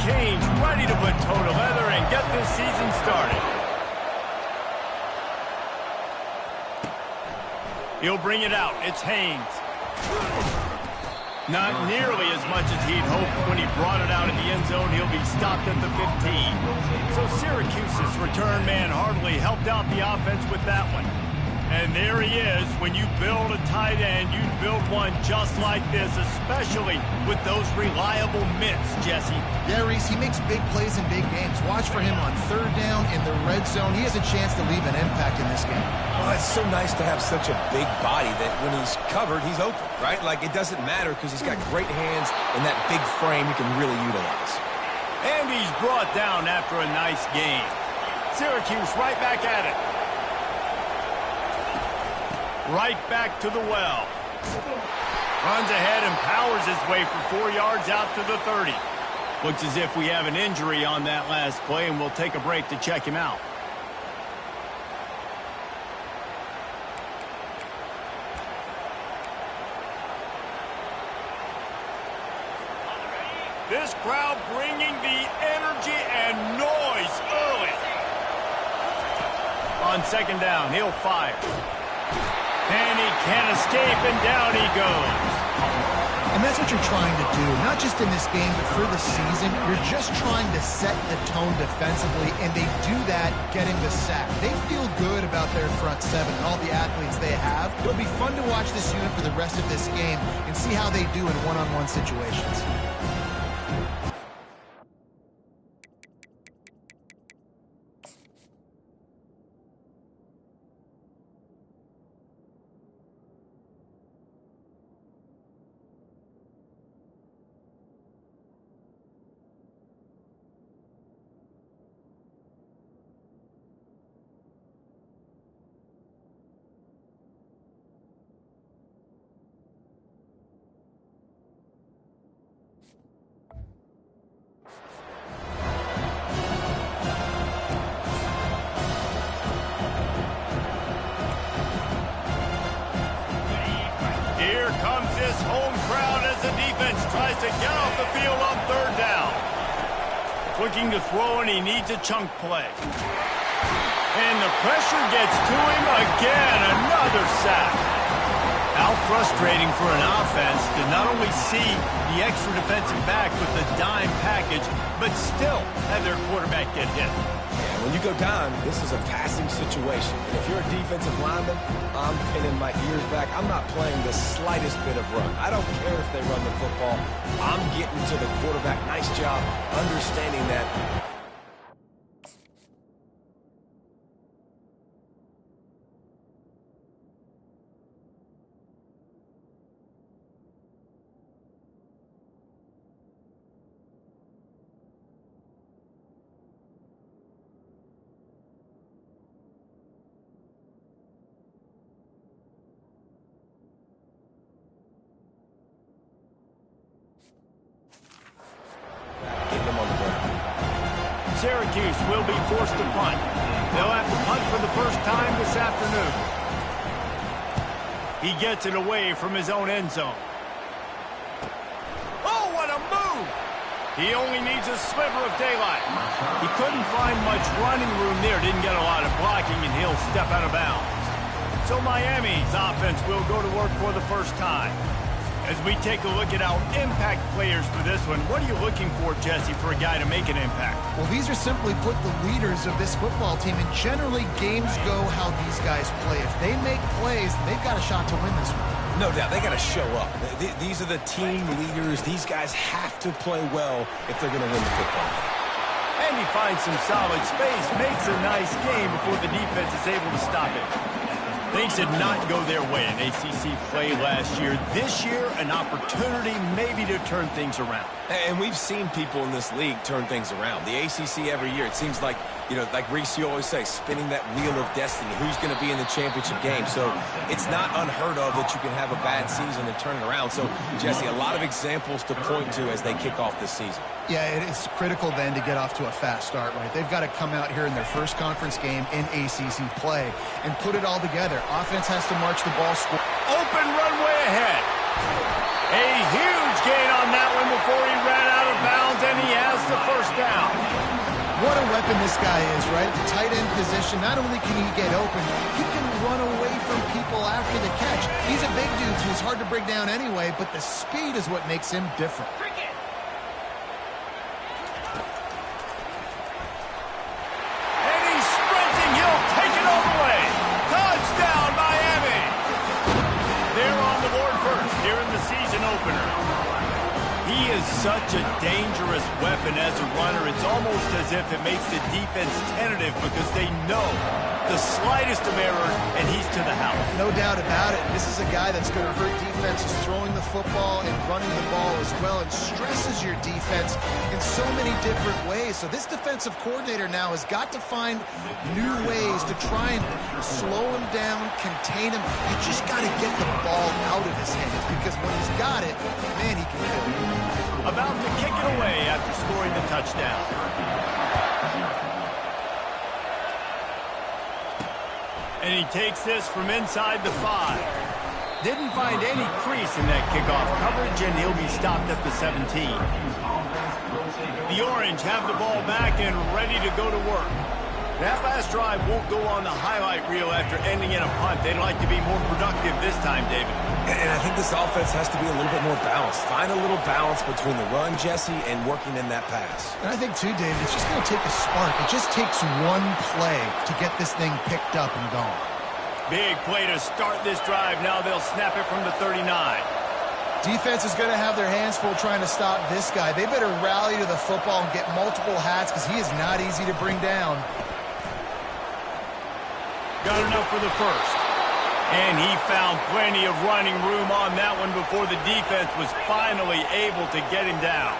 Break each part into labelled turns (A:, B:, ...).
A: change, ready to put toe to leather and get this season started. He'll bring it out. It's Haynes. Not nearly as much as he'd hoped when he brought it out in the end zone. He'll be stopped at the 15. So Syracuse's return man hardly helped out the offense with that one. And there he is. When you build a tight end, you build one just like this, especially with those reliable mitts, Jesse.
B: Yeah, Reese, he makes big plays in big games. Watch for him on third down in the red zone. He has a chance to leave an impact in this game.
C: Well, it's so nice to have such a big body that when he's covered, he's open, right? Like, it doesn't matter because he's got great hands and that big frame he can really utilize.
A: And he's brought down after a nice game. Syracuse right back at it. Right back to the well. Runs ahead and powers his way for 4 yards out to the 30. Looks as if we have an injury on that last play, and we'll take a break to check him out. This crowd bringing the energy and noise early. On second down, he'll fire. And he can't escape, and down he goes.
B: And that's what you're trying to do, not just in this game, but for the season. You're just trying to set the tone defensively, and they do that getting the sack. They feel good about their front seven and all the athletes they have. It'll be fun to watch this unit for the rest of this game and see how they do in one-on-one situations.
A: Here comes this home crowd as the defense tries to get off the field on third down. Looking to throw, and he needs a chunk play. And the pressure gets to him again. Another sack. How frustrating for an offense to not only see the extra defensive back with the dime package, but still have their quarterback get hit.
C: Yeah, when you go down, this is a passing situation. And if you're a defensive lineman, I'm pinning my ears back. I'm not playing the slightest bit of run. I don't care if they run the football. I'm getting to the quarterback. Nice job understanding that.
A: Syracuse will be forced to punt. They'll have to punt for the first time this afternoon. He gets it away from his own end zone. Oh, what a move! He only needs a sliver of daylight. He couldn't find much running room there, didn't get a lot of blocking, and he'll step out of bounds. So Miami's offense will go to work for the first time. As we take a look at our impact players for this one, what are you looking for, Jesse, for a guy to make an impact?
B: Well, these are simply put the leaders of this football team, and generally games go how these guys play. If they make plays, they've got a shot to win this one.
C: No doubt, they got to show up. These are the team leaders. These guys have to play well if they're going to win the football game.
A: And he finds some solid space, makes a nice game before the defense is able to stop it. Things did not go their way in ACC play last year. This year, an opportunity maybe to turn things around.
C: And we've seen people in this league turn things around. The ACC every year, it seems like, you know, like Reese, you always say, spinning that wheel of destiny. Who's going to be in the championship game? So it's not unheard of that you can have a bad season and turn it around. So, Jesse, a lot of examples to point to as they kick off this season.
B: Yeah, it's critical then to get off to a fast start, right? They've got to come out here in their first conference game in ACC play and put it all together. Offense has to march the ball.
A: Open runway ahead. A huge gain on that one before he ran out of bounds, and he has the first down.
B: What a weapon this guy is, right? The tight end position, not only can he get open, he can run away from people after the catch. He's a big dude, so he's hard to bring down anyway, but the speed is what makes him different.
A: And he's sprinting. He'll take it all the way. Touchdown, Miami. They're on the board first here in the season opener. He is such a dangerous weapon as a runner. It's almost as if it makes the defense tentative because they know the slightest of errors, and he's to the house.
B: No doubt about it. This is a guy that's going to hurt defenses throwing the football and running the ball as well, and stresses your defense in so many different ways. So this defensive coordinator now has got to find new ways to try and slow him down, contain him. You just got to get the ball out of his hands, because when he's got it, man, he can kill you.
A: About to kick it away after scoring the touchdown. And he takes this from inside the 5. Didn't find any crease in that kickoff coverage, and he'll be stopped at the 17. The Orange have the ball back and ready to go to work. That last drive won't go on the highlight reel after ending in a punt. They'd like to be more productive this time, David.
C: And I think this offense has to be a little bit more balanced. Find a little balance between the run, Jesse, and working in that pass.
B: And I think, too, David, it's just going to take a spark. It just takes one play to get this thing picked up and going.
A: Big play to start this drive. Now they'll snap it from the 39.
B: Defense is going to have their hands full trying to stop this guy. They better rally to the football and get multiple hats, because he is not easy to bring down.
A: Got enough for the first. And he found plenty of running room on that one before the defense was finally able to get him down.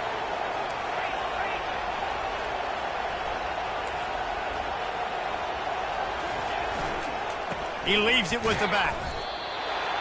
A: He leaves it with the back.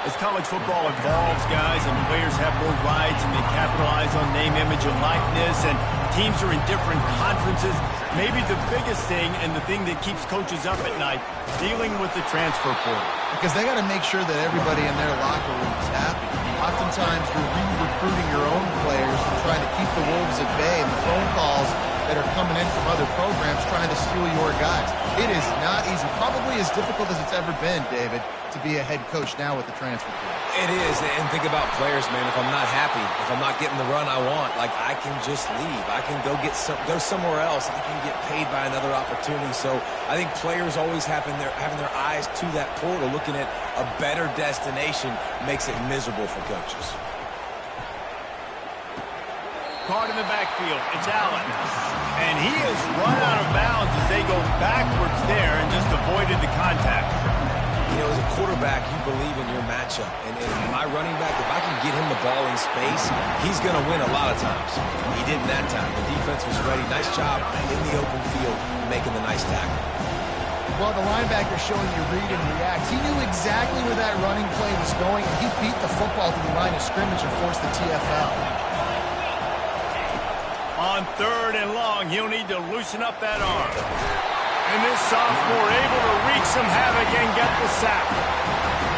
A: As college football evolves, guys, and players have more rights and they capitalize on name, image, and likeness, and teams are in different conferences, maybe the biggest thing and the thing that keeps coaches up at night, dealing with the transfer portal.
B: Because they got to make sure that everybody in their locker room is happy. Oftentimes, you're re-recruiting your own players and trying to keep the Wolves at bay, and the phone calls that are coming in from other programs trying to steal your guys. It is not easy. Probably as difficult as it's ever been, David, to be a head coach now with the transfer portal.
C: It is, and think about players, man. If I'm not happy, if I'm not getting the run I want, like, I can just leave. I can go go somewhere else. I can get paid by another opportunity. So I think players always having their eyes to that portal, looking at a better destination, makes it miserable for coaches.
A: Caught in the backfield. It's Allen. And he has run out of bounds as they go backwards there and just avoided the contact.
C: You know, as a quarterback, you believe in your matchup. And my running back, if I can get him the ball in space, he's going to win a lot of times. He didn't that time. The defense was ready. Nice job in the open field, making the nice tackle.
B: Well, the linebacker showing you read and react. He knew exactly where that running play was going, and he beat the football to the line of scrimmage and forced the TFL.
A: On 3rd and long, he'll need to loosen up that arm. And this sophomore able to wreak some havoc and get the sack.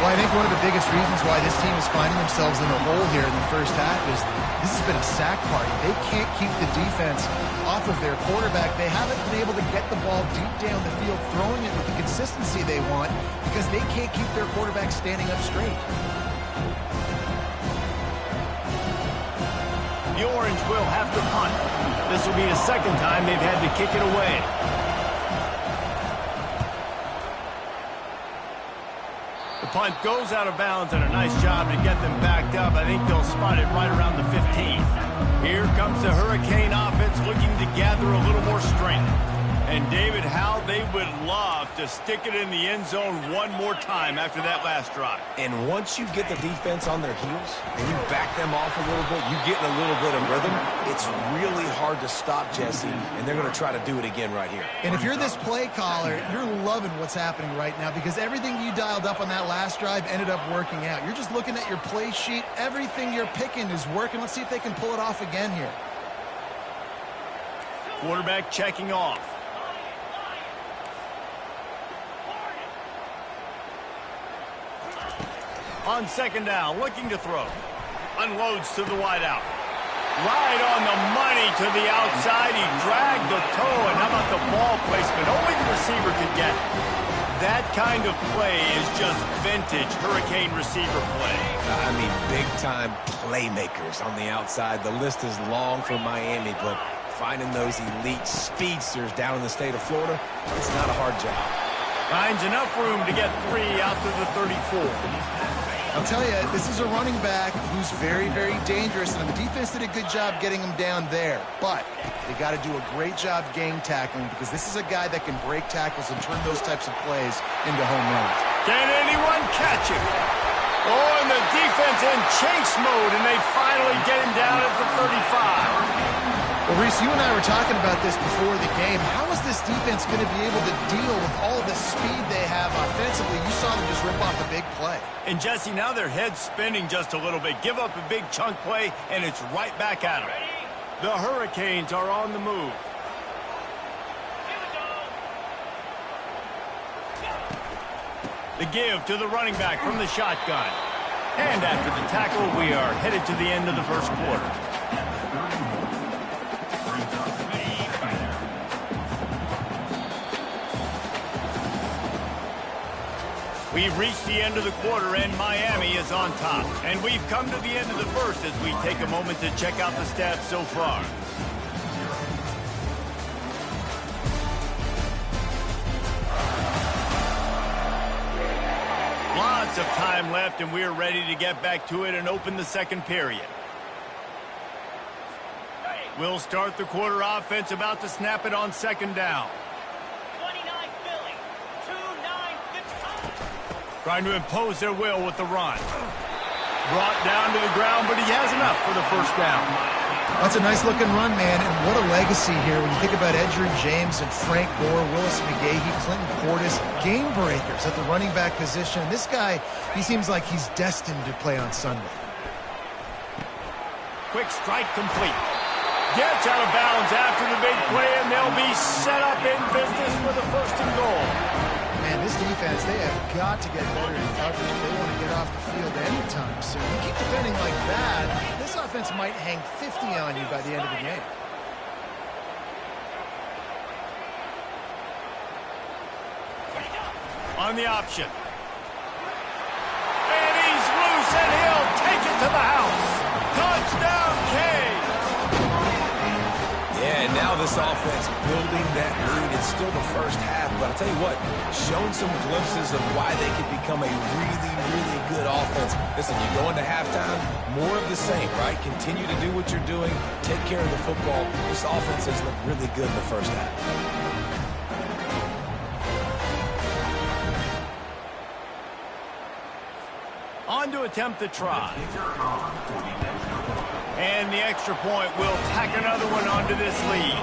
B: Well, I think one of the biggest reasons why this team is finding themselves in a hole here in the first half is this has been a sack party. They can't keep the defense off of their quarterback. They haven't been able to get the ball deep down the field, throwing it with the consistency they want, because they can't keep their quarterback standing up straight.
A: The Orange will have to punt. This will be the second time they've had to kick it away. The punt goes out of bounds, and a nice job to get them backed up. I think they'll spot it right around the 15. Here comes the Hurricane offense looking to gather a little more strength. And, David, how they would love to stick it in the end zone one more time after that last drive.
C: And once you get the defense on their heels and you back them off a little bit, you get in a little bit of rhythm, it's really hard to stop, Jesse, and they're going to try to do it again right here.
B: And if you're this play caller, you're loving what's happening right now, because everything you dialed up on that last drive ended up working out. You're just looking at your play sheet. Everything you're picking is working. Let's see if they can pull it off again here.
A: Quarterback checking off. On 2nd down, looking to throw. Unloads to the wideout. Right on the money to the outside. He dragged the toe, and how about the ball placement? Only the receiver could get it. That kind of play is just vintage Hurricane receiver play.
C: I mean, big-time playmakers on the outside. The list is long for Miami, but finding those elite speedsters down in the state of Florida, it's not a hard job.
A: Finds enough room to get 3 out to the 34.
B: I'll tell you, this is a running back who's very, very dangerous, and the defense did a good job getting him down there. But they got to do a great job gang tackling, because this is a guy that can break tackles and turn those types of plays into home runs.
A: Can anyone catch him? Oh, and the defense in chase mode, and they finally get him down at the 35.
B: Well, Reese, you and I were talking about this before the game. How is this defense going to be able to deal with all the speed they have offensively? You saw them just rip off a big play.
A: And, Jesse, now their head's spinning just a little bit. Give up a big chunk play, and it's right back at them. The Hurricanes are on the move. The give to the running back from the shotgun. And after the tackle, we are headed to the end of the first quarter. We've reached the end of the quarter, and Miami is on top. And we've come to the end of the first as we take a moment to check out the stats so far. Lots of time left, and we're ready to get back to it and open the second period. We'll start the quarter offense, about to snap it on second down. Trying to impose their will with the run. Brought down to the ground, but he has enough for the first down.
B: That's a nice-looking run, man, and what a legacy here when you think about Edgerrin James and Frank Gore, Willis McGahee, Clinton Portis, game breakers at the running back position. This guy, he seems like he's destined to play on Sunday.
A: Quick strike complete. Gets out of bounds after the big play, and they'll be set up in business for the first and goal.
B: Man, this defense, they have got to get better in coverage if they want to get off the field anytime soon. You keep defending like that, this offense might hang 50 on you by the end of the game.
A: On the option. And he's loose, and he'll take it to the house. Touchdown, K.
C: Yeah, now this offense building that lead. It's still the first half, but I'll tell you what, shown some glimpses of why they could become a really, really good offense. Listen, you go into halftime, more of the same, right? Continue to do what you're doing, take care of the football. This offense has looked really good in the first half.
A: On to attempt the try. And the extra point will tack another one onto this lead.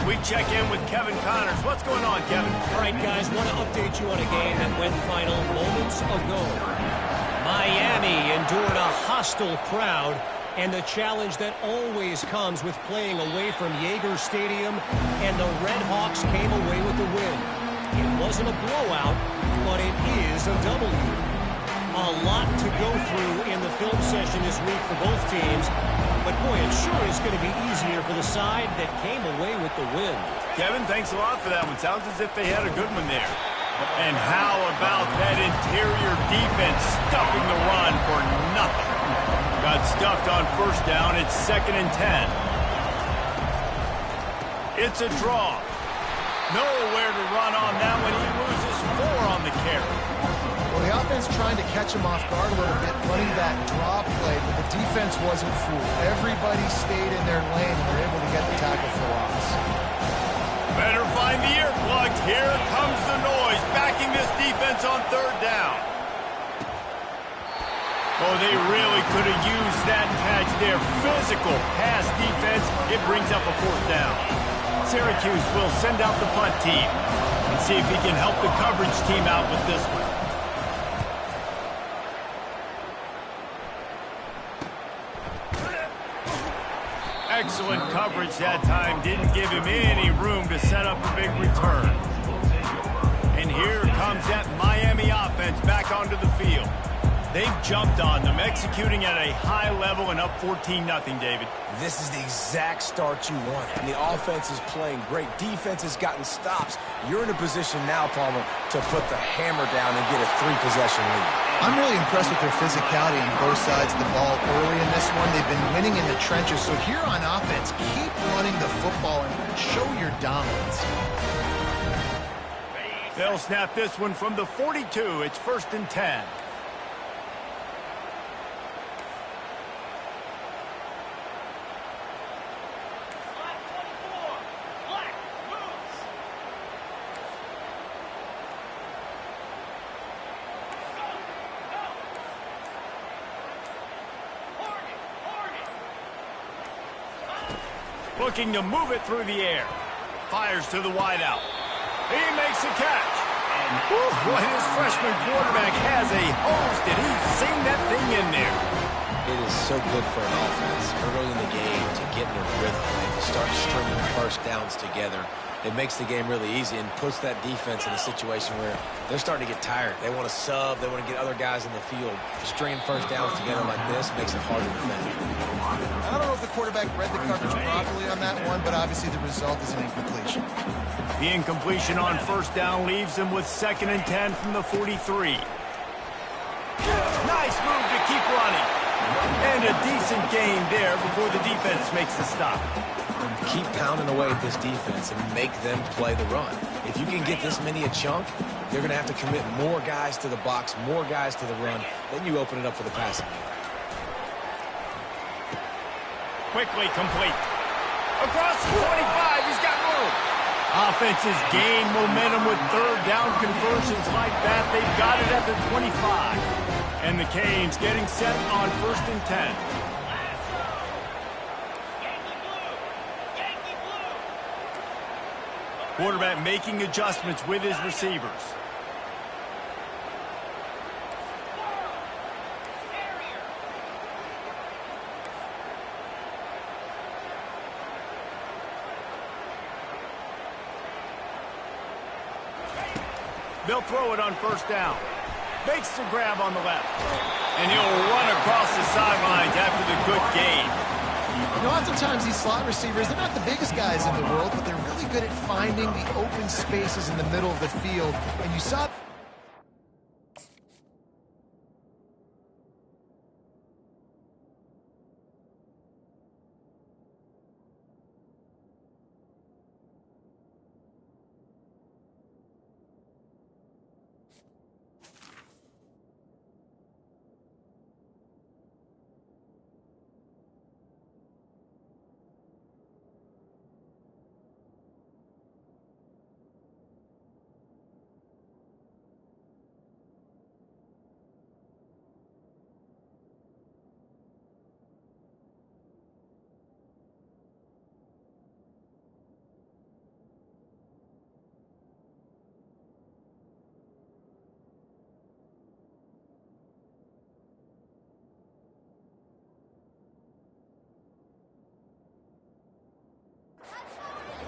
A: We check in with Kevin Connors. What's going on, Kevin?
D: All right, guys, want to update you on a game that went final moments ago. Miami endured a hostile crowd and the challenge that always comes with playing away from Yager Stadium, and the Red Hawks came away with the win. It wasn't a blowout, but it is a W. A lot to go through in the film session this week for both teams, but boy, it sure is going to be easier for the side that came away with the win.
A: Kevin, thanks a lot for that one. Sounds as if they had a good one there. And how about that interior defense stuffing the run for nothing? Got stuffed on first down. It's 2nd and 10. It's a draw. Nowhere to run on that one. He loses 4 on the carry.
B: Well, the offense trying to catch him off guard a little bit, running that draw play, but the defense wasn't fooled. Everybody stayed in their lane and were able to get the tackle for loss.
A: Better find the earplugs. Here comes the noise, backing this defense on 3rd down. Oh, they really could have used that catch there. Physical pass defense. It brings up a 4th down. Syracuse will send out the punt team and see if he can help the coverage team out with this one. Excellent coverage that time. Didn't give him any room to set up a big return. And here comes that Miami offense back onto the field. They've jumped on them, executing at a high level and up 14-0, David.
C: This is the exact start you want. And the offense is playing great. Defense has gotten stops. You're in a position now, Palmer, to put the hammer down and get a 3-possession lead.
B: I'm really impressed with their physicality on both sides of the ball early in this one. They've been winning in the trenches. So here on offense, keep running the football and show your dominance.
A: They'll snap this one from the 42. It's 1st and 10. Looking to move it through the air. Fires to the wideout. He makes a catch. And boy, his freshman quarterback has a hose. Did he sing that thing in there?
C: It is so good for an offense early in the game to get in a rhythm and to start stringing first downs together. It makes the game really easy and puts that defense in a situation where they're starting to get tired. They want to sub. They want to get other guys in the field. Stringing first downs together like this makes it hard to defend.
B: I don't know if the quarterback read the coverage properly on that one, but obviously the result is an incompletion.
A: The incompletion on first down leaves him with 2nd and 10 from the 43. Nice move to keep running. And a decent gain there before the defense makes the stop.
C: Keep pounding away at this defense and make them play the run. If you can get this many a chunk, they're going to have to commit more guys to the box, more guys to the run. Then you open it up for the passing game.
A: Quickly complete. Across the 25, he's got room. Offenses gain momentum with 3rd down conversions like that. They've got it at the 25. And the Canes getting set on 1st and 10. Quarterback making adjustments with his receivers. They'll throw it on 1st down. Makes the grab on the left. And he'll run across the sidelines after the good gain.
B: You know, oftentimes these slot receivers, they're not the biggest guys in the world, but they're really good at finding the open spaces in the middle of the field. And you saw...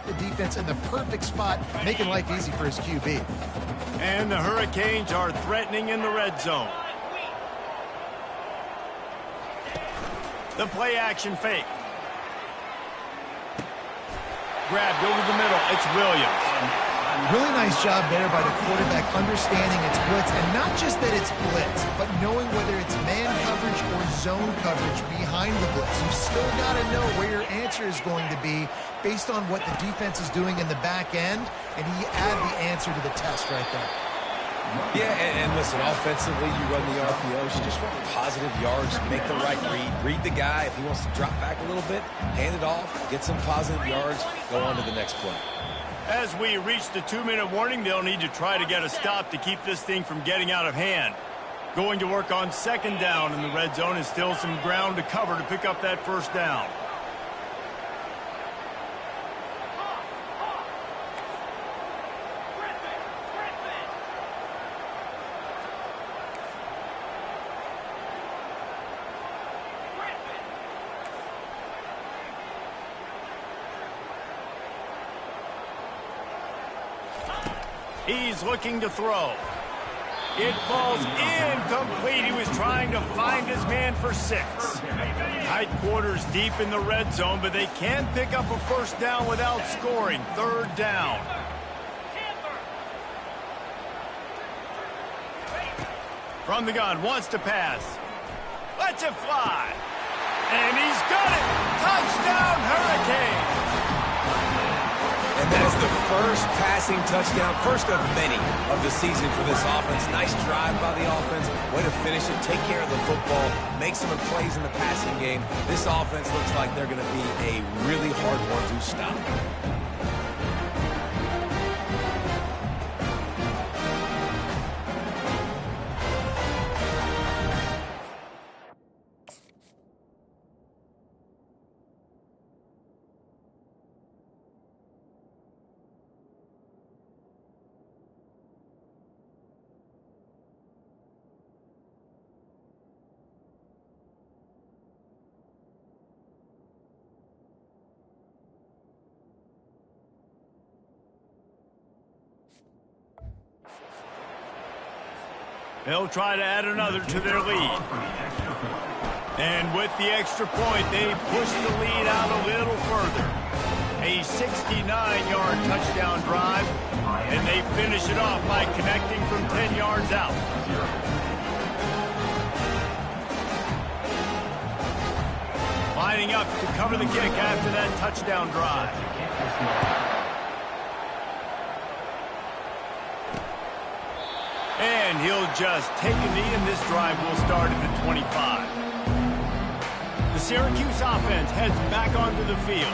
B: the defense in the perfect spot, making life easy for his QB.
A: And the Hurricanes are threatening in the red zone. The play action fake. Grabbed over the middle. It's Williams.
B: Really nice job there by the quarterback understanding it's blitz, and not just that it's blitz, but knowing whether it's man coverage or zone coverage behind the blitz. You've still got to know where your answer is going to be based on what the defense is doing in the back end, and he add the answer to the test right there.
C: Yeah, and listen, offensively, you run the RPOs, you just want positive yards, make the right read the guy. If he wants to drop back a little bit, hand it off, get some positive yards, go on to the next play.
A: As we reach the 2-minute warning, they'll need to try to get a stop to keep this thing from getting out of hand. Going to work on 2nd down in the red zone, and still some ground to cover to pick up that 1st down. He's looking to throw. It falls incomplete. He was trying to find his man for 6. Tight quarters deep in the red zone, but they can't pick up a first down without scoring. 3rd down. From the gun, wants to pass. Lets it fly. And he's got it. Touchdown, Hurricane.
C: And that is the first passing touchdown, first of many of the season for this offense. Nice drive by the offense. Way to finish it, take care of the football, make some plays in the passing game. This offense looks like they're going to be a really hard one to stop.
A: They'll try to add another to their lead. And with the extra point, they push the lead out a little further. A 69-yard touchdown drive, and they finish it off by connecting from 10 yards out. Lining up to cover the kick after that touchdown drive. And he'll just take a knee, and this drive will start at the 25. The Syracuse offense heads back onto the field.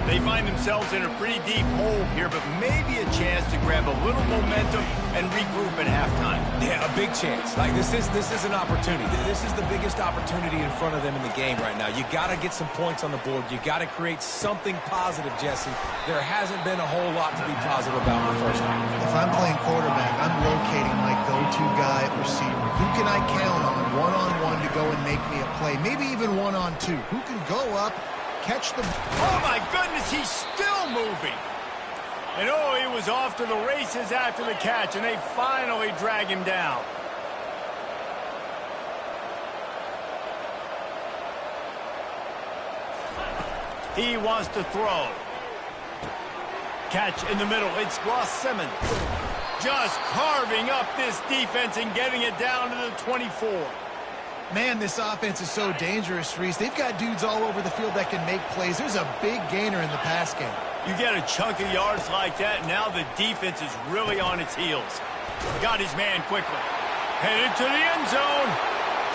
A: They find themselves in a pretty deep hole here, but maybe a chance to grab a little momentum and regroup at halftime.
C: Yeah, a big chance. Like this is an opportunity. This is the biggest opportunity in front of them in the game right now. You got to get some points on the board. You got to create something positive, Jesse. There hasn't been a whole lot to be positive about in the first half.
B: If I'm playing quarterback, I'm rotating my go-to guy at receiver. Who can I count on one-on-one to go and make me a play? Maybe even one-on-two. Who can go up, catch the...
A: Oh, my goodness, he's still moving. And, oh, he was off to the races after the catch, and they finally drag him down. He wants to throw. Catch in the middle. It's Ross Simmons. Just carving up this defense and getting it down to the 24.
B: Man, this offense is so dangerous, Reese. They've got dudes all over the field that can make plays. There's a big gainer in the pass game.
A: You get a chunk of yards like that, now the defense is really on its heels. Got his man quickly. Headed to the end zone.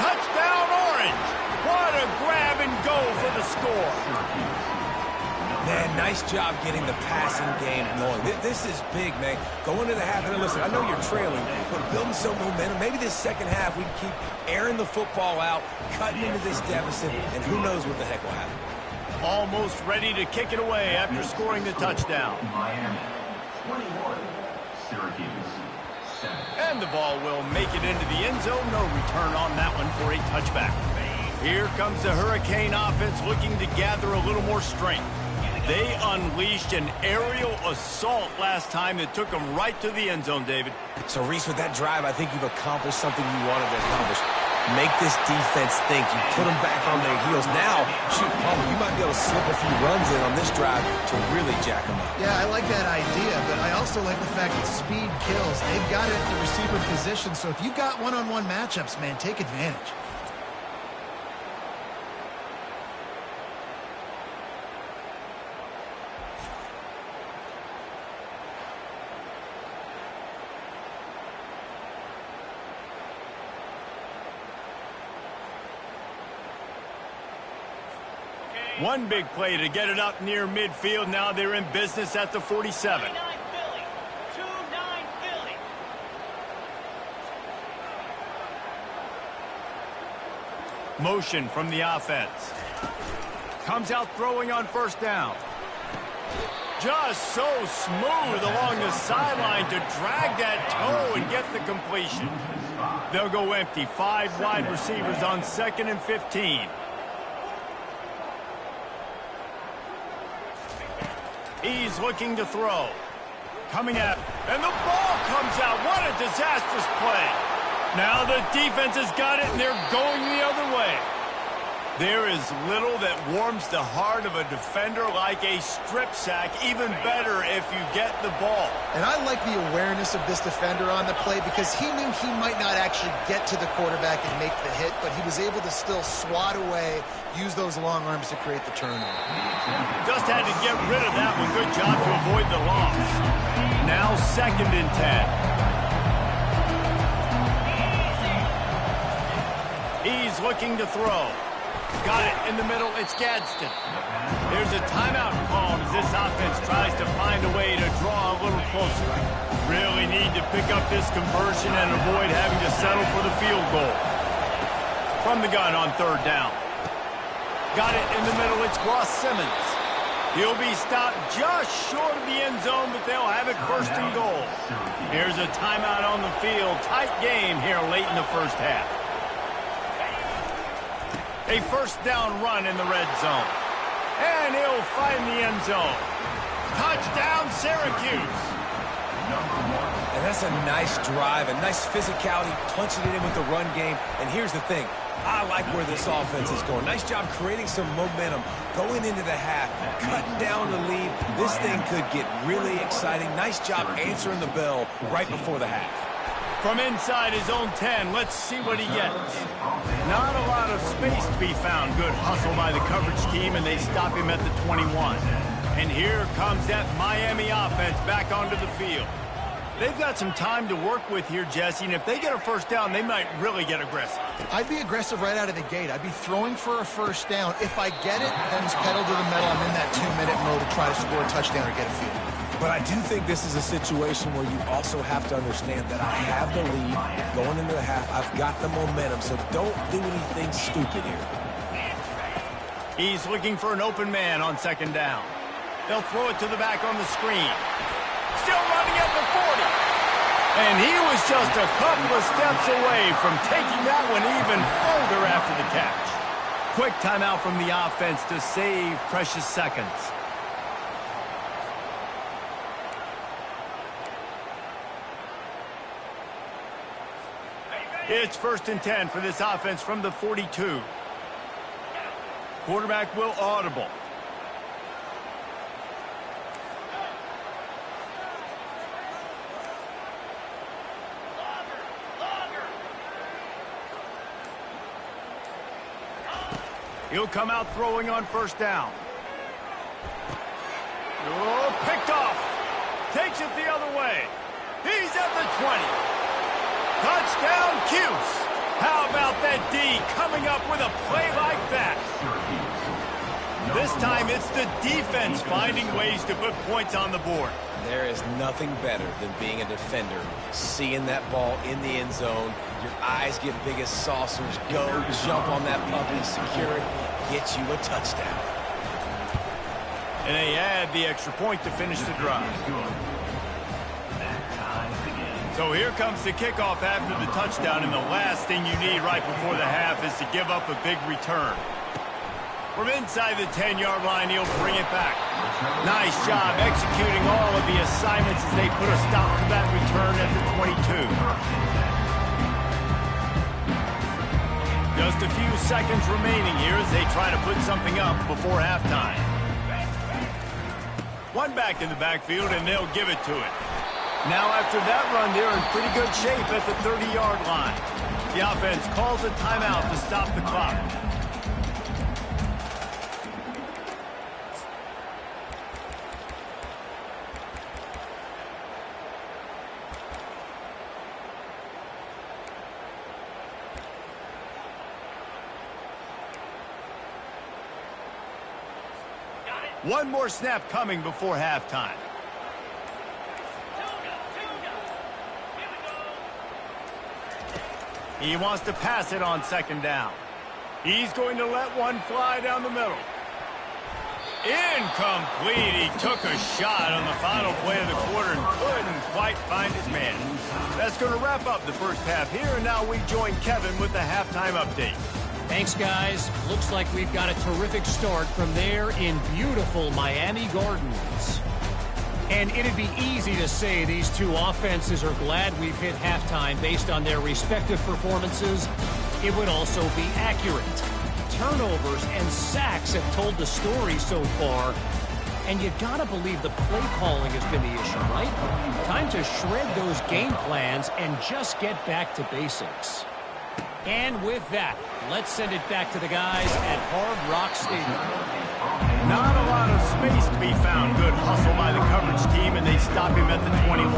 A: Touchdown, Orange. What a grab and go for the score.
C: Man, nice job getting the passing game going. This is big, man. Go into the half, and listen, I know you're trailing, but building some momentum. Maybe this second half we can keep airing the football out, cutting into this deficit, and who knows what the heck will happen.
A: Almost ready to kick it away after scoring the touchdown.
E: Miami, 21, Syracuse, 7.
A: And the ball will make it into the end zone. No return on that one for a touchback. Here comes the Hurricane offense looking to gather a little more strength. They unleashed an aerial assault last time that took them right to the end zone, David.
C: So, Reese, with that drive, I think you've accomplished something you wanted to accomplish. Make this defense think. You put them back on their heels. Now, shoot, Palmer, you might be able to slip a few runs in on this drive to really jack them up.
B: Yeah, I like that idea, but I also like the fact that speed kills. They've got it at the receiver position, so if you've got one-on-one matchups, man, take advantage.
A: One big play to get it up near midfield. Now they're in business at the 47.
F: 2-9 Philly.
A: Motion from the offense. Comes out throwing on first down. Just so smooth along the sideline to drag that toe and get the completion. They'll go empty. 5 wide receivers on 2nd and 15. He's looking to throw. Coming out. And the ball comes out. What a disastrous play. Now the defense has got it, and they're going the other way. There is little that warms the heart of a defender like a strip sack, even better if you get the ball.
B: And I like the awareness of this defender on the play because he knew he might not actually get to the quarterback and make the hit, but he was able to still swat away, use those long arms to create the turnover.
A: Just had to get rid of that one. Good job to avoid the loss. Now 2nd and 10. He's looking to throw. Got it in the middle. It's Gadsden. There's a timeout called as this offense tries to find a way to draw a little closer. Really need to pick up this conversion and avoid having to settle for the field goal. From the gun on 3rd down. Got it in the middle. It's Ross Simmons. He'll be stopped just short of the end zone, but they'll have it 1st and goal. Here's a timeout on the field. Tight game here late in the first half. A 1st down run in the red zone. And he'll find the end zone. Touchdown, Syracuse.
C: And that's a nice drive, a nice physicality, punching it in with the run game. And here's the thing. I like where this offense is going. Nice job creating some momentum going into the half, cutting down the lead. This thing could get really exciting. Nice job answering the bell right before the half.
A: From inside his own 10, let's see what he gets. Not a lot of space to be found. Good hustle by the coverage team, and they stop him at the 21. And here comes that Miami offense back onto the field. They've got some time to work with here, Jesse, and if they get a 1st down, they might really get aggressive.
B: I'd be aggressive right out of the gate. I'd be throwing for a 1st down. If I get it, then it's pedal to the metal. I'm in that 2-minute mode to try to score a touchdown or get a field.
C: But I do think this is a situation where you also have to understand that I have the lead going into the half. I've got the momentum, so don't do anything stupid here.
A: He's looking for an open man on 2nd down. They'll throw it to the back on the screen. Still running at the 40. And he was just a couple of steps away from taking that one even further after the catch. Quick timeout from the offense to save precious seconds. It's 1st and 10 for this offense from the 42. Quarterback will audible. He'll come out throwing on 1st down. Oh, picked off. Takes it the other way. He's at the 20. Touchdown, Cuse. How about that D coming up with a play like that? This time it's the defense finding ways to put points on the board.
C: There is nothing better than being a defender, seeing that ball in the end zone. Your eyes get big as saucers. Go, jump on that puppy, secure it, get you a touchdown.
A: And they add the extra point to finish the drive. So here comes the kickoff after the touchdown, and the last thing you need right before the half is to give up a big return. From inside the 10-yard line, he'll bring it back. Nice job executing all of the assignments as they put a stop to that return at the 22. Just a few seconds remaining here as they try to put something up before halftime. One back in the backfield, and they'll give it to it. Now after that run, they're in pretty good shape at the 30-yard line. The offense calls a timeout to stop the clock. One more snap coming before halftime. He wants to pass it on 2nd down. He's going to let one fly down the middle. Incomplete. He took a shot on the final play of the quarter and couldn't quite find his man. That's going to wrap up the first half here, and now we join Kevin with the halftime update.
D: Thanks, guys. Looks like we've got a terrific start from there in beautiful Miami Gardens. And it'd be easy to say these two offenses are glad we've hit halftime based on their respective performances. It would also be accurate. Turnovers and sacks have told the story so far. And you gotta believe the play calling has been the issue, right? Time to shred those game plans and just get back to basics. And with that, let's send it back to the guys at Hard Rock Stadium.
A: Not a lot of space to be found. Good hustle by the coverage team, and they stop him at the 21.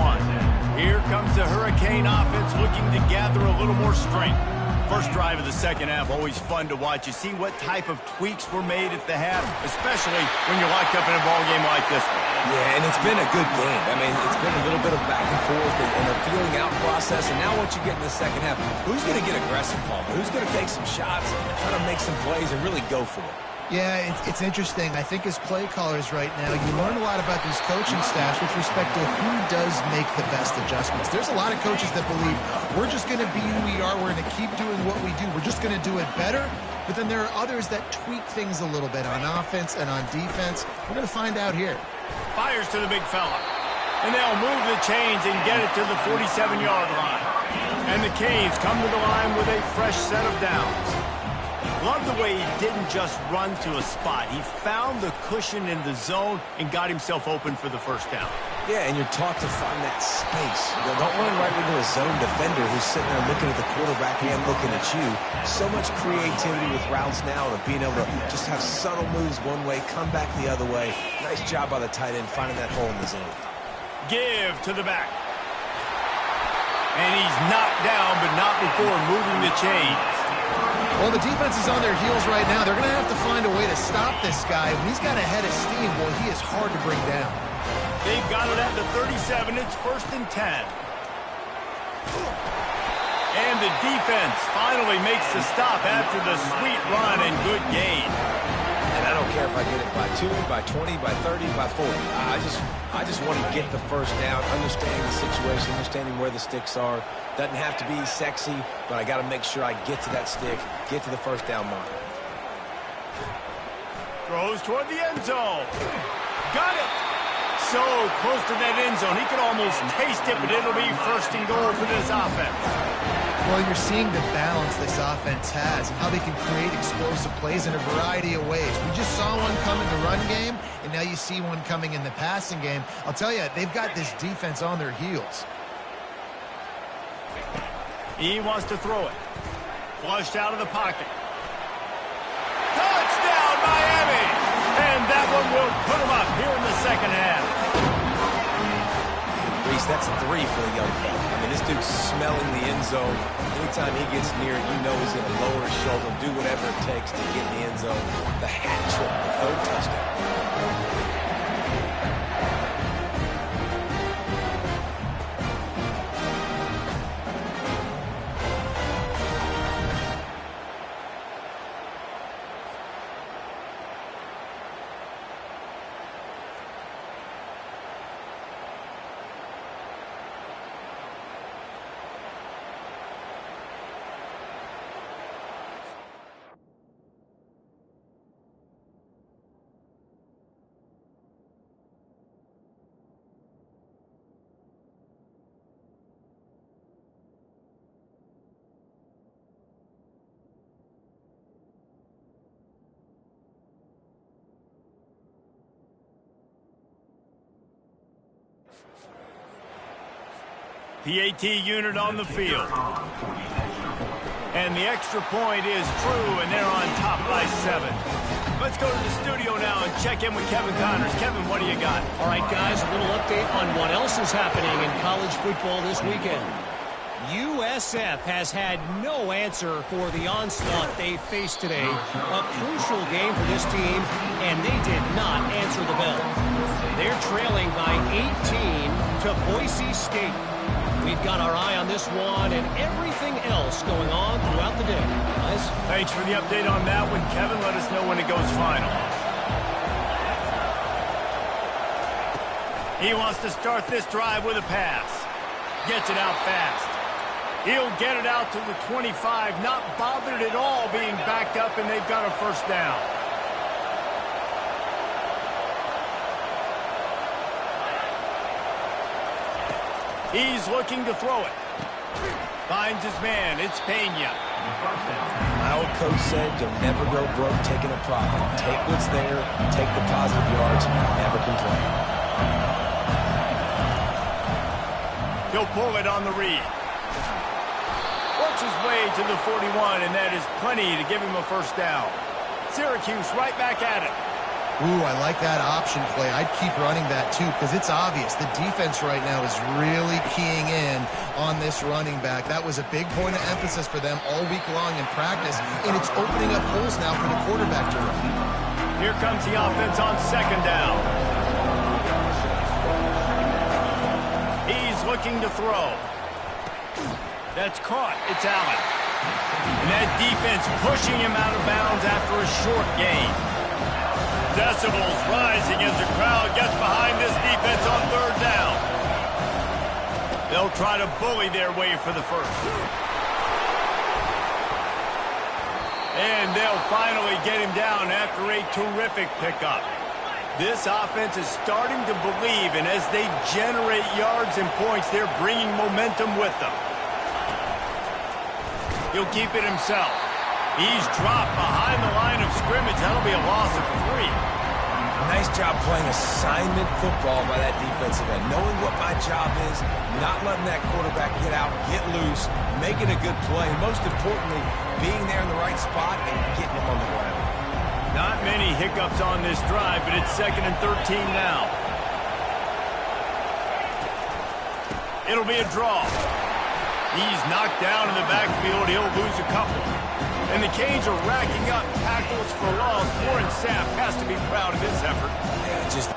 A: Here comes the Hurricane offense looking to gather a little more strength. First drive of the second half, always fun to watch. You see what type of tweaks were made at the half, especially when you're locked up in a ball game like this one.
C: Yeah, and it's been a good game. I mean, it's been a little bit of back and forth and a feeling out process. And now what you get in the second half, who's going to get aggressive, Paul? Who's going to take some shots, try to make some plays, and really go for it?
B: Yeah, it's interesting. I think as play callers right now, you learn a lot about these coaching staffs with respect to who does make the best adjustments. There's a lot of coaches that believe we're just going to be who we are. We're going to keep doing what we do. We're just going to do it better. But then there are others that tweak things a little bit on offense and on defense. We're going to find out here.
A: Fires to the big fella. And they'll move the chains and get it to the 47-yard line. And the Canes come to the line with a fresh set of downs. Love the way he didn't just run to a spot. He found the cushion in the zone and got himself open for the first down.
C: Yeah, and you're taught to find that space. You know, don't run right into a zone defender who's sitting there looking at the quarterback and looking at you. So much creativity with routes now of being able to just have subtle moves one way, come back the other way. Nice job by the tight end finding that hole in the zone.
A: Give to the back. And he's knocked down, but not before moving the chains.
B: Well, the defense is on their heels right now. They're going to have to find a way to stop this guy. When he's got a head of steam, boy, he is hard to bring down.
A: They've got it at the 37. It's 1st and 10. And the defense finally makes the stop after the sweet run and good gain.
C: And I don't care if I get it by 2, by 20, by 30, by 40. I just want to get the first down, understanding the situation, understanding where the sticks are. Doesn't have to be sexy, but I got to make sure I get to that stick, get to the first down mark.
A: Throws toward the end zone. Got it. So close to that end zone. He can almost taste it, but it'll be 1st and goal for this offense.
B: Well, you're seeing the balance this offense has and how they can create explosive plays in a variety of ways. We just saw one come in the run game, and now you see one coming in the passing game. I'll tell you, they've got this defense on their heels.
A: He wants to throw it. Flushed out of the pocket. Touchdown, Miami! And that one will put them up here in the second half.
C: Reese, that's 3 for the young fella. I mean, this dude's smelling the end zone. Anytime he gets near it, you know he's going to lower his shoulder, do whatever it takes to get in the end zone. The hat trick, the 3rd touchdown.
A: PAT unit on the field. And the extra point is true, and they're on top by 7. Let's go to the studio now and check in with Kevin Connors. Kevin, what do you got?
D: All right, guys, a little update on what else is happening in college football this weekend. USF has had no answer for the onslaught they faced today. A crucial game for this team, and they did not answer the bell. They're trailing by 18 to Boise State. We've got our eye on this one and everything else going on throughout the day. Guys?
A: Thanks for the update on that one, Kevin. Let us know when it goes final. He wants to start this drive with a pass. Gets it out fast. He'll get it out to the 25, not bothered at all being backed up, and they've got a first down. He's looking to throw it. Finds his man. It's Pena.
C: My old coach said you'll never go broke taking a profit. Take what's there, take the positive yards, and never complain.
A: He'll pull it on the read. Works his way to the 41, and that is plenty to give him a first down. Syracuse right back at it.
B: Ooh, I like that option play. I'd keep running that too because it's obvious the defense right now is really keying in on this running back. That was a big point of emphasis for them all week long in practice, and it's opening up holes now for the quarterback to run.
A: Here comes the offense on second down. He's looking to throw. That's caught. It's Allen. And that defense pushing him out of bounds after a short gain. Decibels rising as the crowd gets behind this defense on third down. They'll try to bully their way for the first. And they'll finally get him down after a terrific pickup. This offense is starting to believe, and as they generate yards and points, they're bringing momentum with them. He'll keep it himself. He's dropped behind the line of scrimmage. That'll be a loss of 3.
C: Nice job playing assignment football by that defensive end. Knowing what my job is, not letting that quarterback get out, get loose, making a good play, and most importantly, being there in the right spot and getting him on the ground.
A: Not many hiccups on this drive, but it's 2nd and 13 now. It'll be a draw. He's knocked down in the backfield. He'll lose a couple. And the Canes are racking up tackles for loss. Warren Sapp has to be proud of this effort.
C: Yeah, just...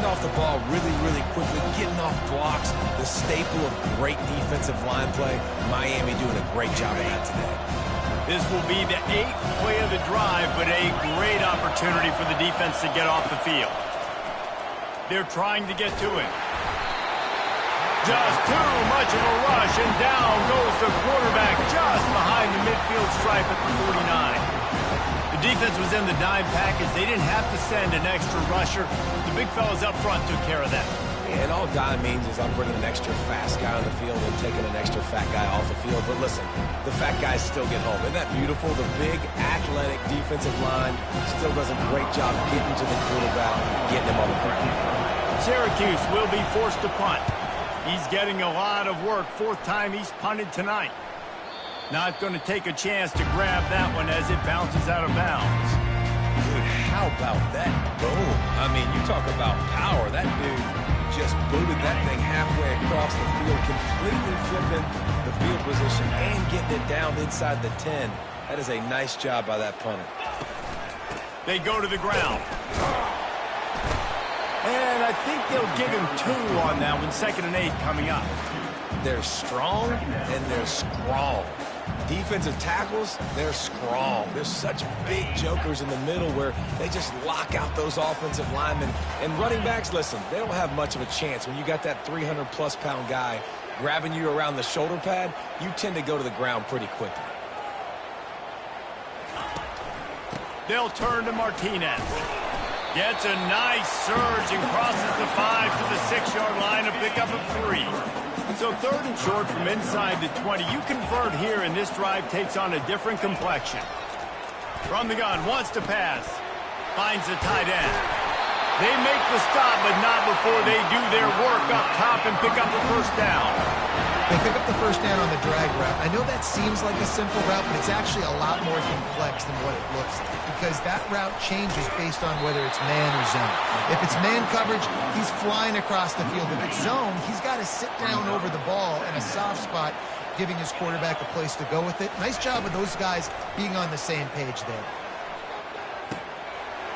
C: off the ball really quickly, getting off blocks, the staple of great defensive line play. Miami doing a great job of that today.
A: This will be the 8th play of the drive, but a great opportunity for the defense to get off the field. They're trying to get to him. Just too much of a rush, and down goes the quarterback just behind the midfield stripe at the 49. The defense was in the dime package. They didn't have to send an extra rusher. The big fellas up front took care of that.
C: And all dime means is I'm bringing an extra fast guy on the field and taking an extra fat guy off the field. But listen, the fat guys still get home. Isn't that beautiful? The big, athletic defensive line still does a great job getting to the quarterback, getting him on the ground.
A: Syracuse will be forced to punt. He's getting a lot of work. 4th time he's punted tonight. Not going to take a chance to grab that one as it bounces out of bounds.
C: Dude, how about that boom? I mean, you talk about power. That dude just booted that thing halfway across the field, completely flipping the field position and getting it down inside the 10. That is a nice job by that punter.
A: They go to the ground. And I think they'll give him 2 on that one. 2nd and 8 coming up.
C: They're strong and they're strong. Defensive tackles, they're strong. There's such big jokers in the middle where they just lock out those offensive linemen. And running backs, listen, they don't have much of a chance. When you got that 300-plus pound guy grabbing you around the shoulder pad, you tend to go to the ground pretty quickly.
A: They'll turn to Martinez. Gets a nice surge and crosses the 5 to the 6-yard line, a pickup of 3. So 3rd and short from inside the 20. You convert here, and this drive takes on a different complexion. From the gun, wants to pass. Finds the tight end. They make the stop, but not before they do their work up top and pick up the first down.
B: They pick up the first down on the drag route. I know that seems like a simple route, but it's actually a lot more complex than what it looks like because that route changes based on whether it's man or zone. If it's man coverage, he's flying across the field. If it's zone, he's got to sit down over the ball in a soft spot, giving his quarterback a place to go with it. Nice job of those guys being on the same page there.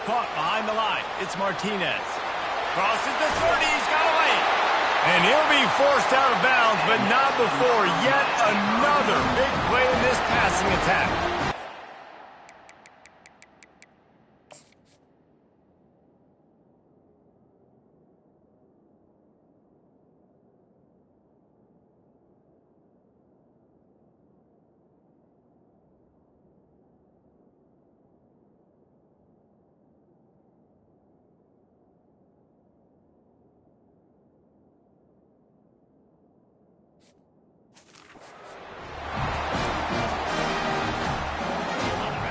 A: Caught behind the line. It's Martinez. Crosses the 30, he's got a lane. And he'll be forced out of bounds, but not before yet another big play in this passing attack.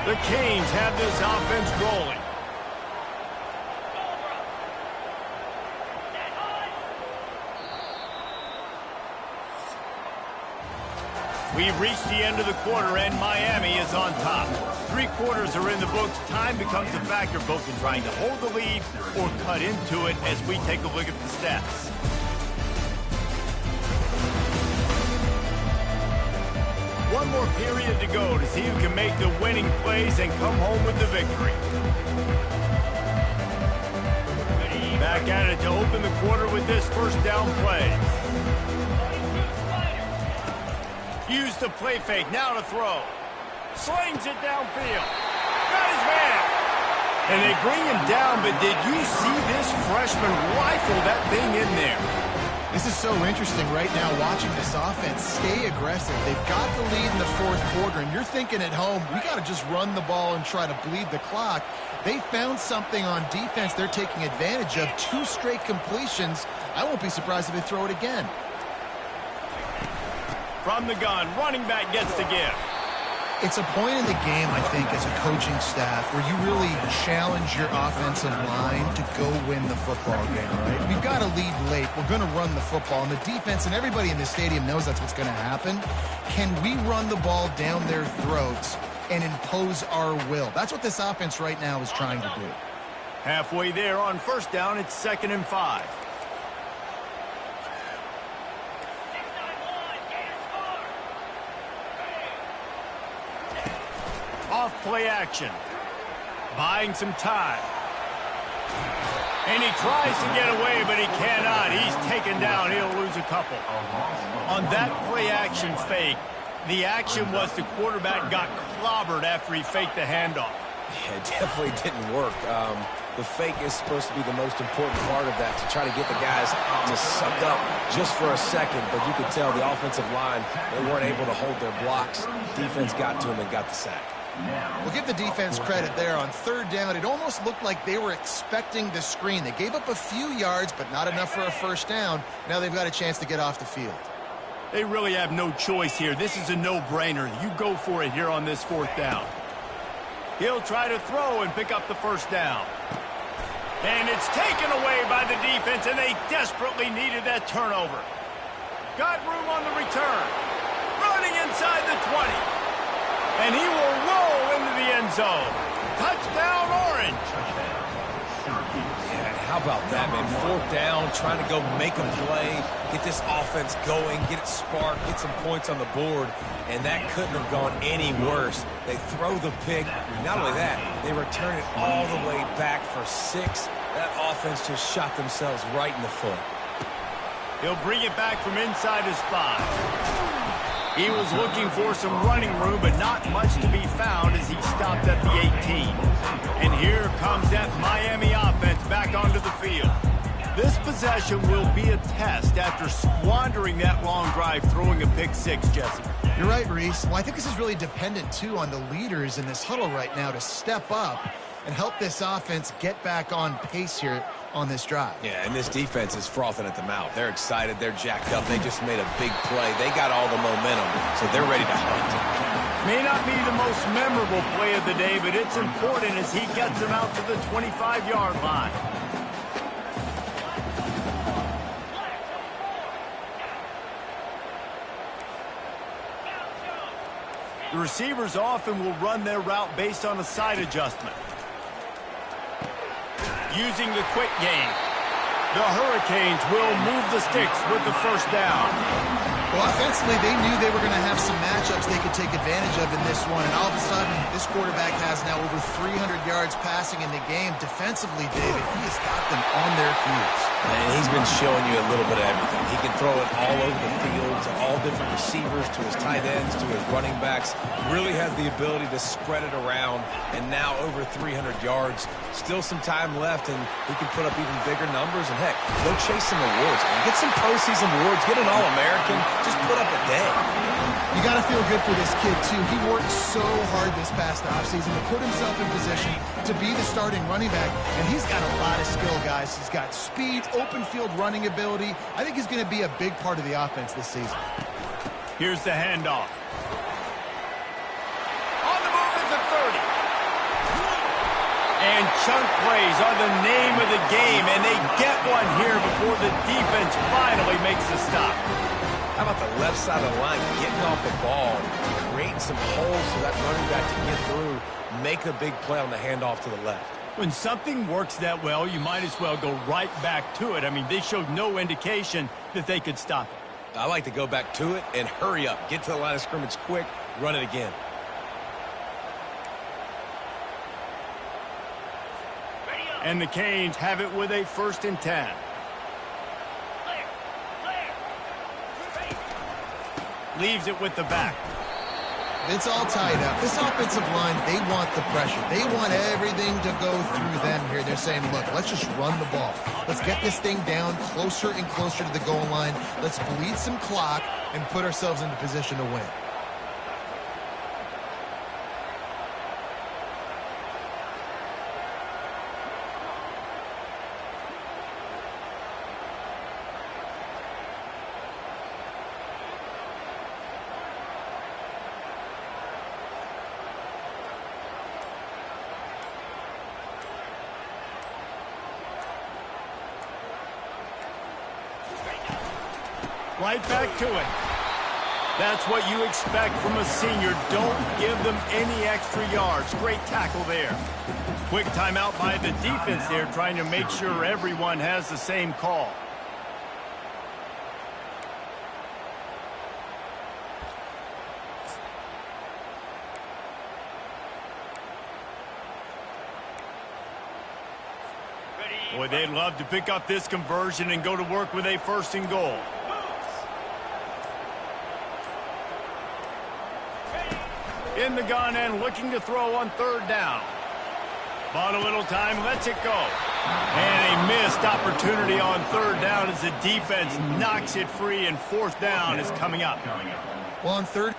A: The Canes have this offense rolling. We've reached the end of the quarter, and Miami is on top. 3 quarters are in the books. Time becomes a factor both in trying to hold the lead or cut into it as we take a look at the stats. One more period to go to see who can make the winning plays and come home with the victory. Back at it to open the quarter with this first down play. Use the play fake, now to throw. Slings it downfield. Got his man. And they bring him down, but did you see this freshman rifle that thing in there?
B: This is so interesting right now watching this offense stay aggressive. They've got the lead in the 4th quarter, and you're thinking at home, we got to just run the ball and try to bleed the clock. They found something on defense they're taking advantage of. 2 straight completions. I won't be surprised if they throw it again.
A: From the gun, running back gets the give.
B: It's a point in the game, I think, as a coaching staff where you really challenge your offensive line to go win the football game, right? We've got to lead late. We're going to run the football. And the defense and everybody in the stadium knows that's what's going to happen. Can we run the ball down their throats and impose our will? That's what this offense right now is trying to do.
A: Halfway there on first down, it's 2nd and 5. Off play action. Buying some time. And he tries to get away, but he cannot. He's taken down. He'll lose a couple. On that play action fake, the action was the quarterback got clobbered after he faked the handoff.
C: Yeah, it definitely didn't work. The fake is supposed to be the most important part of that, to try to get the guys to suck up just for a second. But you could tell the offensive line, they weren't able to hold their blocks. Defense got to them and got the sack.
B: We'll give the defense credit there. On 3rd down, it almost looked like they were expecting the screen. They gave up a few yards, but not enough for a first down. Now they've got a chance to get off the field.
A: They really have no choice here. This is a no-brainer. You go for it here on this 4th down. He'll try to throw and pick up the first down. And it's taken away by the defense, and they desperately needed that turnover. Got room on the return. Running inside the 20. And he will roll into the end zone. Touchdown, Orange.
C: Yeah, how about that, man? 4th down, trying to go make a play, get this offense going, get it sparked, get some points on the board, and that couldn't have gone any worse. They throw the pick. Not only that, they return it all the way back for 6. That offense just shot themselves right in the foot.
A: He'll bring it back from inside his 5. He was looking for some running room, but not much to be found as he stopped at the 18. And here comes that Miami offense back onto the field. This possession will be a test after squandering that long drive, throwing a pick 6, Jesse.
B: You're right, Reese. Well, I think this is really dependent, too, on the leaders in this huddle right now to step up and help this offense get back on pace here on this drive.
C: Yeah, and this defense is frothing at the mouth. They're excited. They're jacked up. They just made a big play. They got all the momentum, so they're ready to hunt.
A: May not be the most memorable play of the day, but it's important as he gets them out to the 25-yard line. The receivers often will run their route based on a side adjustment. Using the quick game, the Hurricanes will move the sticks with the first down.
B: Well, offensively, they knew they were going to have some matchups they could take advantage of in this one, and all of a sudden, this quarterback has now over 300 yards passing in the game. Defensively, David, he has got them on their heels.
C: And he's been showing you a little bit of everything. He can throw it all over the field to all different receivers, to his tight ends, to his running backs. Really has the ability to spread it around, and now over 300 yards. Still some time left, and he can put up even bigger numbers. And, heck, go chase some awards. Get some postseason awards. Get an All-American. Just put up a day.
B: You got to feel good for this kid, too. He worked so hard this past offseason to put himself in position to be the starting running back, and he's got a lot of skill, guys. He's got speed, open field running ability. I think he's going to be a big part of the offense this season.
A: Here's the handoff. On the move is the 30. And chunk plays are the name of the game, and they get one here before the defense finally makes the stop.
C: How about the left side of the line getting off the ball, creating some holes so that running back can get through, make a big play on the handoff to the left.
A: When something works that well, you might as well go right back to it. I mean, they showed no indication that they could stop it.
C: I like to go back to it and hurry up. Get to the line of scrimmage quick, run it again.
A: And the Canes have it with a 1st and 10. Leaves it with the back.
B: It's all tied up. This offensive line, they want the pressure. They want everything to go through them here. They're saying, look, let's just run the ball. Let's get this thing down closer and closer to the goal line. Let's bleed some clock and put ourselves into position to win.
A: Right back to it. That's what you expect from a senior. Don't give them any extra yards. Great tackle there. Quick timeout by the defense there, trying to make sure everyone has the same call. Boy, they'd love to pick up this conversion and go to work with a 1st and goal. In the gun and looking to throw on 3rd down. Bought a little time, lets it go. And a missed opportunity on 3rd down as the defense knocks it free, and 4th down is coming up.
B: Well, on 3rd.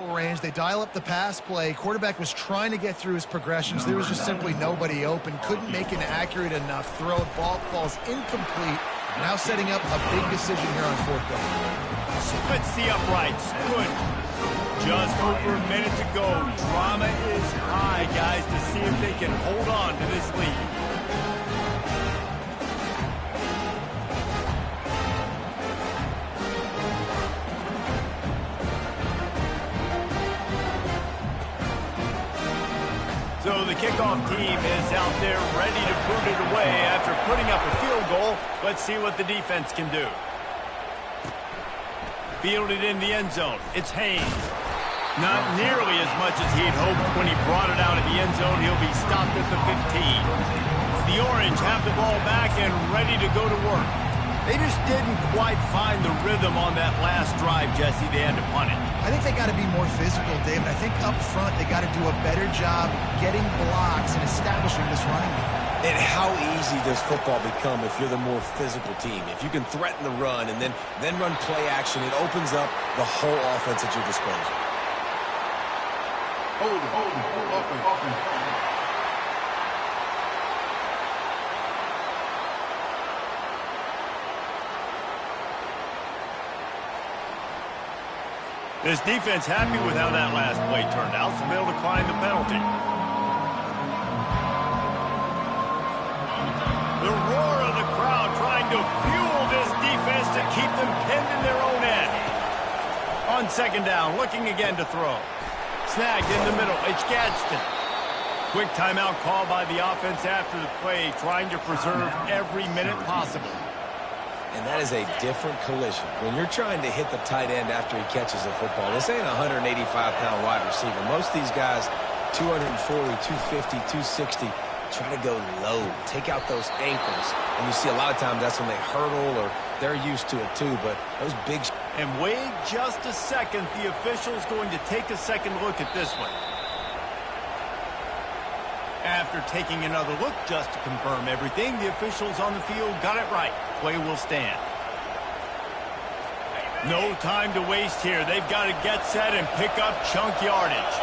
B: Range. They dial up the pass play. Quarterback was trying to get through his progressions. There was just simply nobody open. Couldn't make an accurate enough throw. Ball falls incomplete. Now setting up a big decision here on 4th down.
A: Splits the uprights. Good. Just over a minute to go. Drama is high, guys, to see if they can hold on to this lead. So the kickoff team is out there ready to put it away after putting up a field goal. Let's see what the defense can do. Fielded in the end zone. It's Haynes. Not nearly as much as he'd hoped when he brought it out of the end zone. He'll be stopped at the 15. The Orange have the ball back and ready to go to work. They just didn't quite find the rhythm on that last drive, Jesse. They had to punt it.
B: I think they got to be more physical, David. I think up front they got to do a better job getting blocks and establishing this running game.
C: And how easy does football become if you're the more physical team? If you can threaten the run and then run play action, it opens up the whole offense at your disposal.
A: This defense happy with how that last play turned out, so they'll decline the penalty. The roar of the crowd trying to fuel this defense to keep them pinned in their own end. On second down, looking again to throw. Snagged in the middle. It's Gadsden. Quick timeout call by the offense after the play, trying to preserve every minute possible.
C: And that is a different collision. When you're trying to hit the tight end after he catches the football, this ain't a 185-pound wide receiver. Most of these guys, 240, 250, 260, try to go low, take out those ankles. And you see a lot of times that's when they hurdle or they're used to it too, but those big...
A: And wait just a second. The official's going to take a second look at this one. After taking another look just to confirm everything, the officials on the field got it right. Play will stand. No time to waste here. They've got to get set and pick up chunk yardage.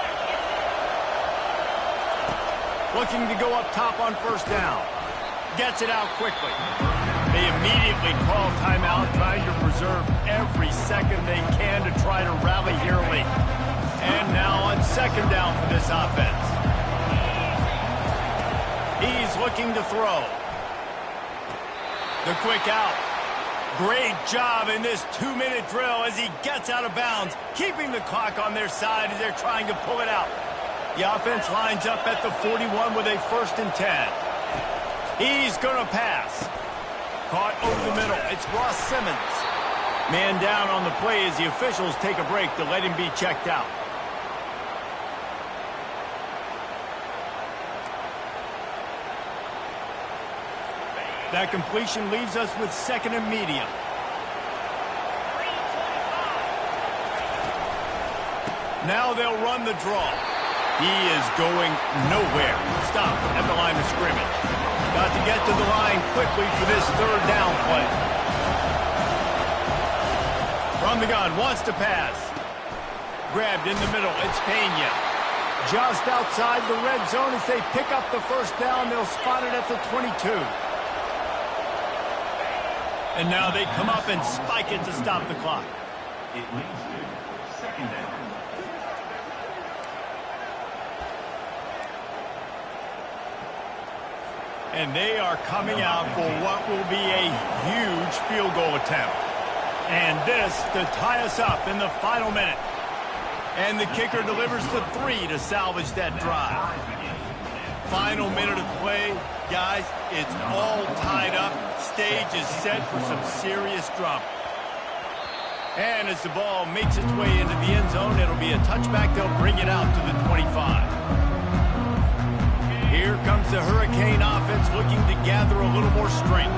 A: Looking to go up top on first down. Gets it out quickly. They immediately call timeout, trying to preserve every second they can to try to rally here late. And now on second down for this offense. He's looking to throw. The quick out. Great job in this 2-minute drill as he gets out of bounds, keeping the clock on their side as they're trying to pull it out. The offense lines up at the 41 with a 1st and 10. He's going to pass. Caught over the middle. It's Ross Simmons. Man down on the play as the officials take a break to let him be checked out. That completion leaves us with 2nd and medium. Now they'll run the draw. He is going nowhere. Stop at the line of scrimmage. Got to get to the line quickly for this 3rd down play. From the gun, wants to pass. Grabbed in the middle, it's Pena. Just outside the red zone as they pick up the 1st down. They'll spot it at the 22. And now they come up and spike it to stop the clock.
E: It leads to 2nd down.
A: And they are coming out for what will be a huge field goal attempt. And this to tie us up in the final minute. And the kicker delivers the 3 to salvage that drive. Final minute of play. Guys, it's all tied up. Stage is set for some serious drama. And as the ball makes its way into the end zone, it'll be a touchback. They'll bring it out to the 25. Here comes the Hurricane offense looking to gather a little more strength.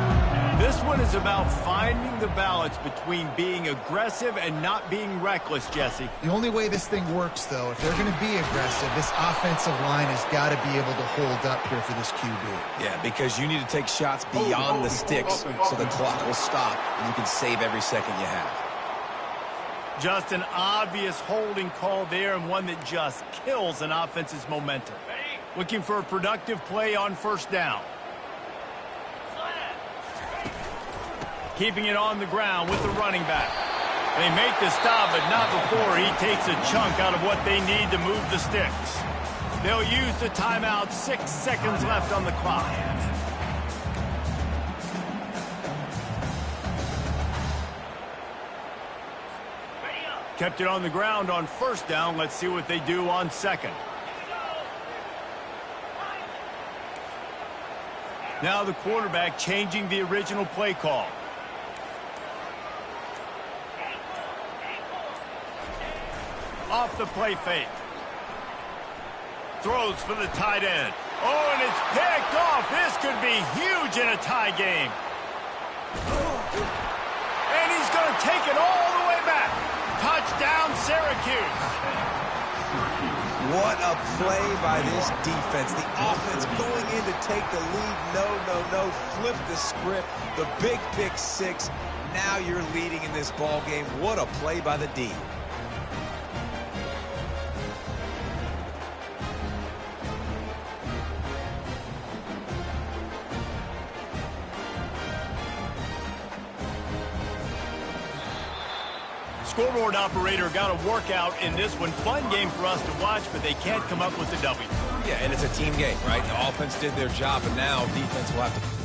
A: This one is about finding the balance between being aggressive and not being reckless, Jesse.
B: The only way this thing works, though, if they're going to be aggressive, this offensive line has got to be able to hold up here for this QB.
C: Yeah, because you need to take shots beyond the sticks so the clock will stop and you can save every second you have.
A: Just an obvious holding call there, and one that just kills an offense's momentum. Looking for a productive play on 1st down. Keeping it on the ground with the running back. They make the stop, but not before he takes a chunk out of what they need to move the sticks. They'll use the timeout. 6 seconds left on the clock. Kept it on the ground on 1st down. Let's see what they do on 2nd. Now the quarterback changing the original play call. Off the play fake. Throws for the tight end. Oh, and it's picked off. This could be huge in a tie game. And he's going to take it all the way back. Touchdown, Syracuse.
C: What a play by this defense. The offense going in to take the lead. No. Flip the script. The big pick 6. Now you're leading in this ball game. What a play by the D.
A: scoreboard operator got a workout in this one. Fun game for us to watch, but they can't come up with the W.
C: Yeah, and it's a team game, right? The offense did their job, and now defense will have to